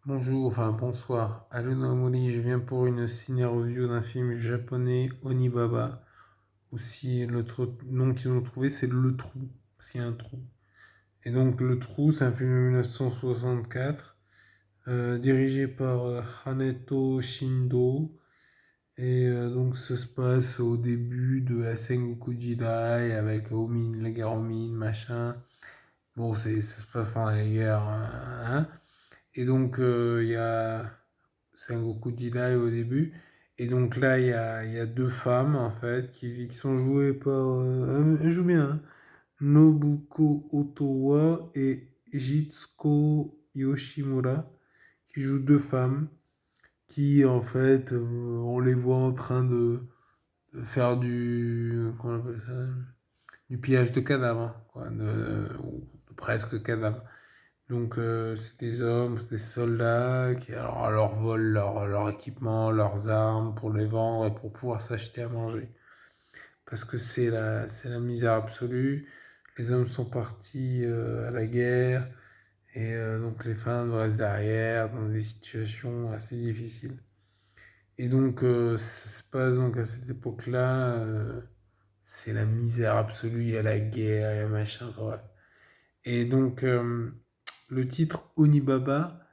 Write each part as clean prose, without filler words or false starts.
Bonjour, enfin bonsoir. Allô Naomori, je viens pour une ciné-review d'un film japonais, Onibaba. Aussi, l'autre nom qu'ils ont trouvé, c'est Le Trou, parce qu'il y a un trou. Et donc, Le Trou, c'est un film de 1964, dirigé par Haneto Shindo. Et donc, ça se passe au début de la Sengoku Jidai, avec Omin, la guerre Omin, machin. Bon, ça se passe pendant les guerres, hein. Et donc, il y a Sengoku Jidai au début. Et donc là, il y a deux femmes, en fait, qui sont jouées par... elles jouent bien, hein. Nobuko Otowa et Jitsuko Yoshimura, qui jouent deux femmes, qui, en fait, on les voit en train de faire du... Comment on appelle ça? Du pillage de cadavres, quoi, ou presque cadavres. Donc, c'est des hommes, c'est des soldats qui alors, leur volent leur équipement, leurs armes pour les vendre et pour pouvoir s'acheter à manger. Parce que c'est la misère absolue. Les hommes sont partis à la guerre et donc les femmes restent derrière dans des situations assez difficiles. Et donc, ça se passe donc à cette époque-là, c'est la misère absolue, il y a la guerre, il y a machin, bref. Et donc, le titre Onibaba,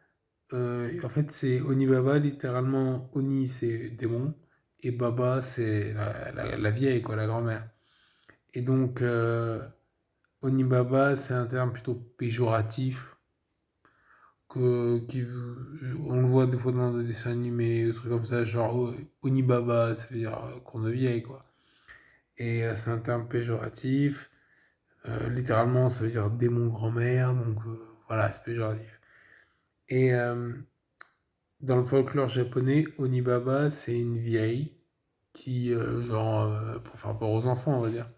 en fait, c'est Onibaba, littéralement, Oni, c'est démon, et Baba, c'est la vieille, quoi, la grand-mère. Et donc, Onibaba, c'est un terme plutôt péjoratif, on le voit des fois dans des dessins animés, des trucs comme ça, genre Onibaba, ça veut dire qu'on de vieille, quoi. Et c'est un terme péjoratif, littéralement, ça veut dire démon grand-mère, donc voilà, c'est péjoratif. Et dans le folklore japonais, Onibaba, c'est une vieille qui, pour faire peur aux enfants, on va dire.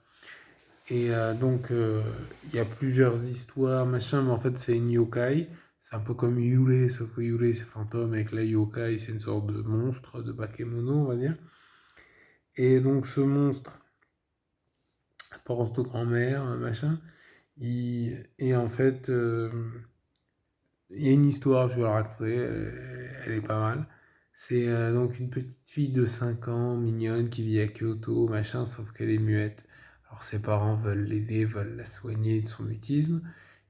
Et donc, il y a plusieurs histoires, machin, mais en fait, c'est une yokai. C'est un peu comme Yurei, sauf que Yurei, c'est fantôme, et que la yokai, c'est une sorte de monstre, de bakemono, on va dire. Et donc, ce monstre, apparence de grand-mère, machin, et en fait, il y a une histoire, je vais la raconter, elle est pas mal. C'est donc une petite fille de 5 ans, mignonne, qui vit à Kyoto, machin, sauf qu'elle est muette. Alors ses parents veulent l'aider, veulent la soigner de son mutisme.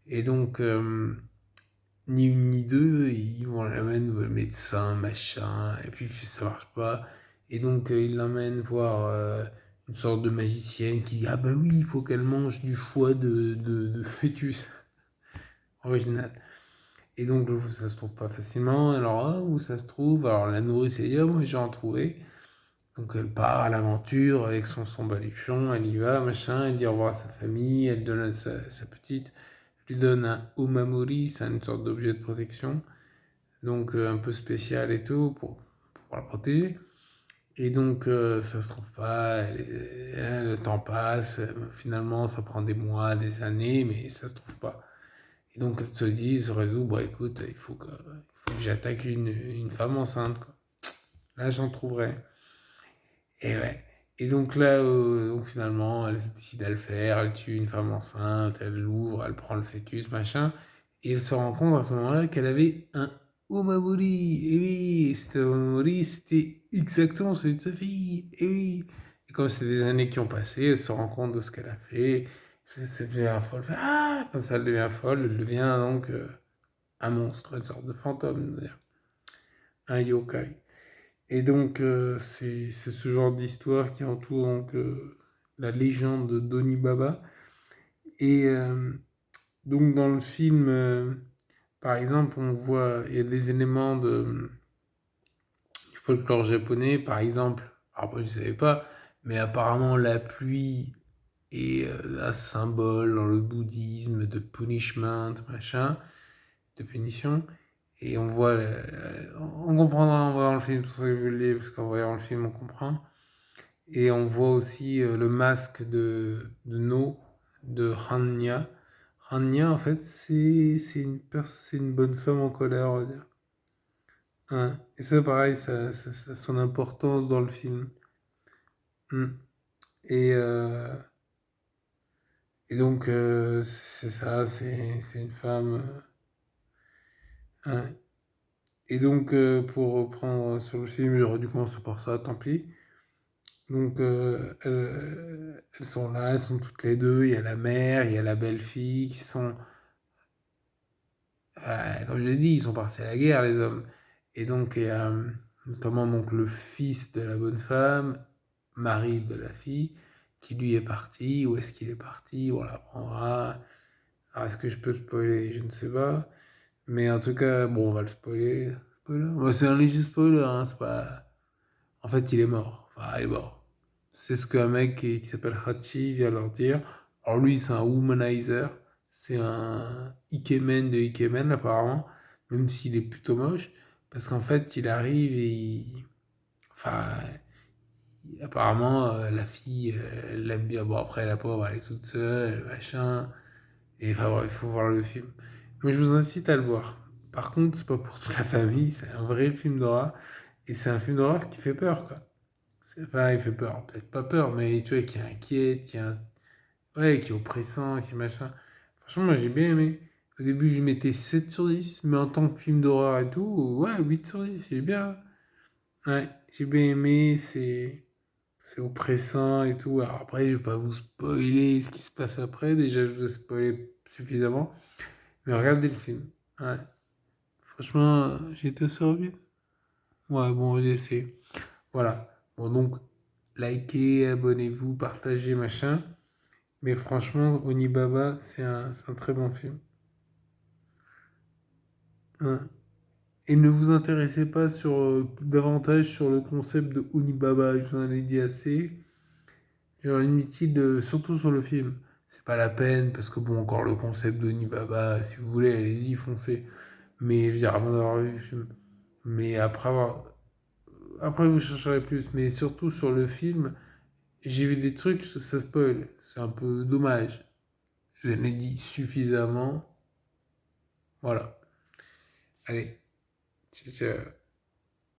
Et donc, ni une ni deux, ils vont l'amener au médecin, machin, et puis ça marche pas. Et donc, ils l'emmènent voir une sorte de magicienne qui dit: Ah bah oui, il faut qu'elle mange du foie de fœtus original. Et donc, ça se trouve pas facilement. Alors, où ça se trouve? Alors, la nourrice, elle dit: Ah, moi, j'ai en trouvé. Donc, elle part à l'aventure avec son baluchon, elle y va, machin, elle dit au revoir à sa famille, elle donne à sa petite, elle lui donne un omamori, c'est une sorte d'objet de protection, donc un peu spécial et tout, pour la protéger. Et donc, ça se trouve pas, le temps passe, finalement, ça prend des mois, des années, mais ça se trouve pas. Et donc, elle se dit, se résout, bon, écoute, il faut que j'attaque une femme enceinte, quoi. Là, j'en trouverai. Et ouais. Et donc là, donc finalement, elle décide à le faire, elle tue une femme enceinte, elle l'ouvre, elle prend le fœtus, machin. Et elle se rend compte à ce moment-là qu'elle avait un Omamori. Et oui, cet Omamori, c'était exactement celui de sa fille. Et oui. Et comme c'est des années qui ont passé, elle se rend compte de ce qu'elle a fait. Elle se devient folle. Elle fait, ah, comme ça, elle devient folle. Elle devient donc un monstre, une sorte de fantôme, d'ailleurs. Un yokai. Et donc, c'est ce genre d'histoire qui entoure donc, la légende d'Oni Baba. Et donc, dans le film, par exemple, on voit, il y a des éléments du folklore japonais, par exemple, alors moi je ne savais pas, mais apparemment la pluie est un symbole dans le bouddhisme de punishment, machin, de punition. Et on voit, on comprendra en voyant le film, c'est pour ça que je l'ai, parce qu'en voyant le film, on comprend. Et on voit aussi le masque de No, de Hanya. Hanya, en fait, c'est une bonne femme en colère, on va dire. Hein. Et ça, pareil, ça a son importance dans le film. Hmm. Et, euh, et donc, c'est ça, c'est une femme. Hein. Et donc, pour reprendre sur le film, j'aurais dû commencer par ça, tant pis. Donc, elles sont là, elles sont toutes les deux. Il y a la mère, il y a la belle-fille qui sont, comme je l'ai dit, ils sont partis à la guerre, les hommes. Et donc, il y a notamment donc, le fils de la bonne femme, mari de la fille, qui lui est parti. Où est-ce qu'il est parti? On l'apprendra. Alors, est-ce que je peux spoiler? Je ne sais pas. Mais en tout cas, bon, on va le spoiler. Spoiler. Bah, c'est un léger spoiler, hein, c'est pas. En fait, il est mort. Enfin, il est mort. C'est ce qu'un mec qui s'appelle Hachi vient leur dire. Alors lui, c'est un womanizer. C'est un Ikemen de Ikemen, apparemment. Même s'il est plutôt moche. Parce qu'en fait, il arrive et il. Enfin, apparemment, la fille, elle l'aime bien. Bon, après, la pauvre, elle est toute seule, machin. Et enfin, bref, il faut voir le film. Moi, je vous incite à le voir. Par contre, c'est pas pour toute la famille. C'est un vrai film d'horreur. Et c'est un film d'horreur qui fait peur, quoi. Enfin, il fait peur, peut-être pas peur, mais tu vois, qui inquiète, ouais, qui est oppressant, qui machin. Franchement, moi j'ai bien aimé. Au début, je mettais 7 sur 10, mais en tant que film d'horreur et tout, ouais, 8 sur 10, c'est bien. Ouais, j'ai bien aimé, c'est oppressant et tout. Alors après, je vais pas vous spoiler ce qui se passe après, déjà je vous ai spoilé suffisamment, mais regardez le film. Ouais, franchement, j'ai été servi. Ouais, bon, j'ai essayé. Voilà. Bon, donc, likez, abonnez-vous, partagez, machin. Mais franchement, Onibaba, c'est un très bon film. Hein. Et ne vous intéressez pas davantage sur le concept de Onibaba, je vous en ai dit assez. Genre inutile, surtout sur le film. C'est pas la peine, parce que bon, encore le concept d'Onibaba, si vous voulez, allez-y, foncez. Mais je veux dire, avant d'avoir vu le film. Mais après vous chercherez plus. Mais surtout sur le film, j'ai vu des trucs, ça spoil. C'est un peu dommage. Je l'ai dit suffisamment. Voilà. Allez, ciao, ciao.